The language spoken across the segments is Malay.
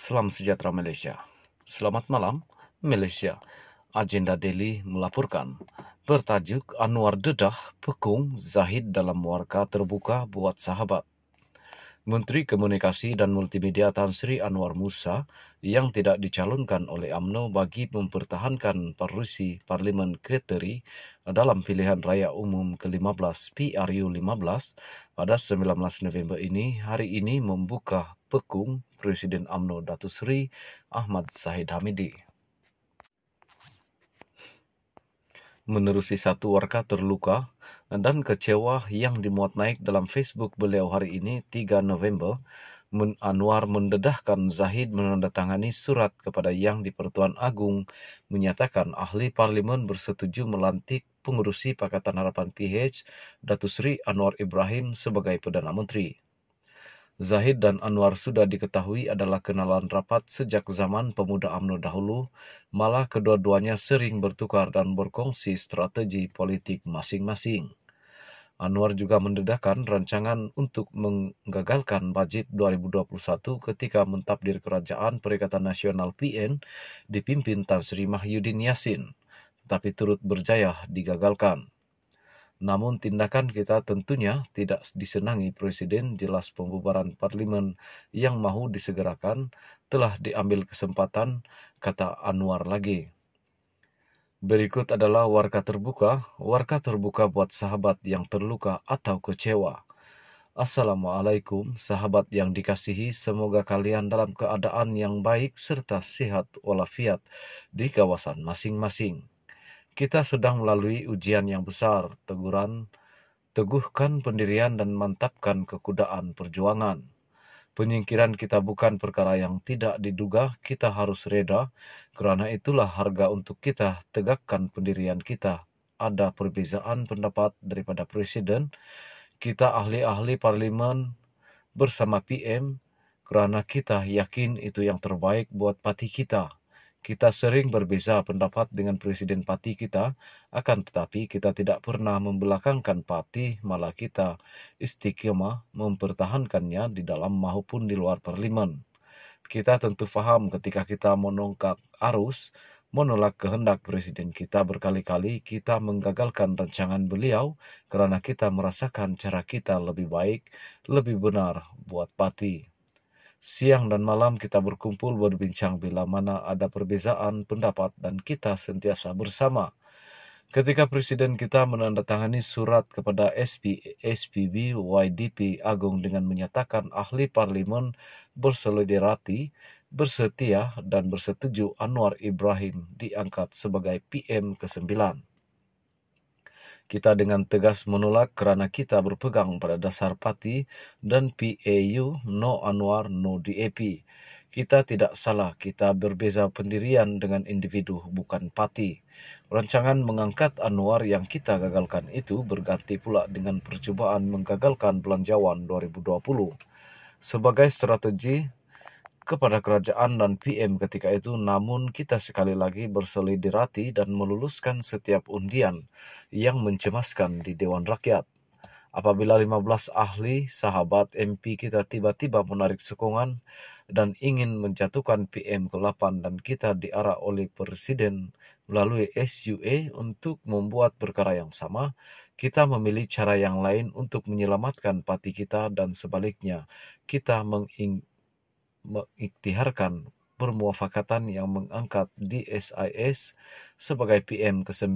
Salam sejahtera Malaysia. Selamat malam, Malaysia. Agenda Daily melaporkan bertajuk Anwar dedah pekung Zahid dalam warka terbuka buat sahabat. Menteri Komunikasi dan Multimedia Tan Sri Anwar Musa yang tidak dicalonkan oleh UMNO bagi mempertahankan parusi Parlimen Keteri dalam pilihan raya umum ke-15 PRU 15 pada 19 November ini hari ini membuka pekung Presiden UMNO Datuk Seri Ahmad Zahid Hamidi. Menerusi satu warga terluka dan kecewa yang dimuat naik dalam Facebook beliau hari ini 3 November, Anwar mendedahkan Zahid menandatangani surat kepada Yang di-Pertuan Agong menyatakan ahli parlimen bersetuju melantik pengerusi Pakatan Harapan PH Datuk Seri Anwar Ibrahim sebagai Perdana Menteri. Zahid dan Anwar sudah diketahui adalah kenalan rapat sejak zaman pemuda UMNO dahulu, malah kedua-duanya sering bertukar dan berkongsi strategi politik masing-masing. Anwar juga mendedahkan rancangan untuk menggagalkan bajet 2021 ketika mentadbir Kerajaan Perikatan Nasional PN dipimpin Tan Sri Mahyudin Yassin, tetapi turut berjaya digagalkan. Namun tindakan kita tentunya tidak disenangi Presiden. Jelas pembubaran Parlimen yang mahu disegerakan telah diambil kesempatan, kata Anwar lagi. Berikut adalah warka terbuka buat sahabat yang terluka atau kecewa. Assalamualaikum sahabat yang dikasihi, semoga kalian dalam keadaan yang baik serta sihat walafiat di kawasan masing-masing. Kita sedang melalui ujian yang besar, teguhkan pendirian dan mantapkan kekudaan perjuangan. Penyingkiran kita bukan perkara yang tidak diduga, kita harus reda, kerana itulah harga untuk kita tegakkan pendirian kita. Ada perbezaan pendapat daripada Presiden, kita ahli-ahli parlimen bersama PM, kerana kita yakin itu yang terbaik buat parti kita. Kita sering berbeza pendapat dengan Presiden parti kita, akan tetapi kita tidak pernah membelakangkan parti, malah kita istiqamah mempertahankannya di dalam maupun di luar parlimen. Kita tentu faham ketika kita menongkak arus, menolak kehendak Presiden kita berkali-kali, kita menggagalkan rancangan beliau kerana kita merasakan cara kita lebih baik, lebih benar buat parti. Siang dan malam kita berkumpul berbincang bila mana ada perbezaan pendapat dan kita sentiasa bersama. Ketika Presiden kita menandatangani surat kepada SPB YDP Agong dengan menyatakan ahli parlimen bersolidariti, bersetia dan bersetuju Anwar Ibrahim diangkat sebagai PM ke-9. Kita dengan tegas menolak kerana kita berpegang pada dasar parti dan PAU, no Anwar, no DAP. Kita tidak salah, kita berbeza pendirian dengan individu, bukan parti. Rancangan mengangkat Anwar yang kita gagalkan itu berganti pula dengan percubaan menggagalkan Belanjawan 2020. Sebagai strategi kepada kerajaan dan PM ketika itu, namun kita sekali lagi bersolidariti dan meluluskan setiap undian yang mencemaskan di Dewan Rakyat. Apabila 15 ahli sahabat MP kita tiba-tiba menarik sokongan dan ingin menjatuhkan PM ke-8 dan kita diarah oleh Presiden melalui SUA untuk membuat perkara yang sama, kita memilih cara yang lain untuk menyelamatkan parti kita dan sebaliknya, kita mengiktiharkan permuafakatan yang mengangkat DSIS sebagai PM ke-9.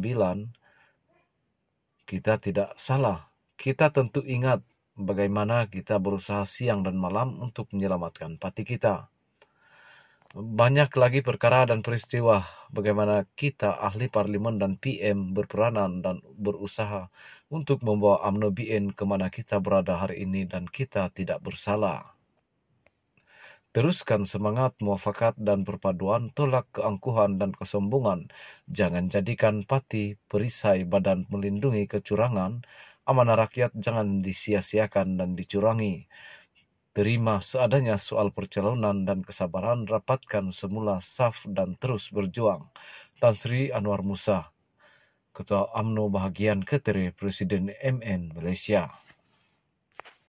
Kita tidak salah. Kita tentu ingat bagaimana kita berusaha siang dan malam untuk menyelamatkan parti kita. Banyak lagi perkara dan peristiwa bagaimana kita ahli parlimen dan PM berperanan dan berusaha untuk membawa UMNO BN ke mana kita berada hari ini dan kita tidak bersalah. Teruskan semangat muafakat dan perpaduan, tolak keangkuhan dan kesombongan. Jangan jadikan parti perisai badan melindungi kecurangan. Amanah rakyat jangan disia-siakan dan dicurangi. Terima seadanya soal percalonan dan kesabaran, rapatkan semula saf dan terus berjuang. Tan Sri Anwar Musa, Ketua UMNO Bahagian Keteri, Presiden MN Malaysia.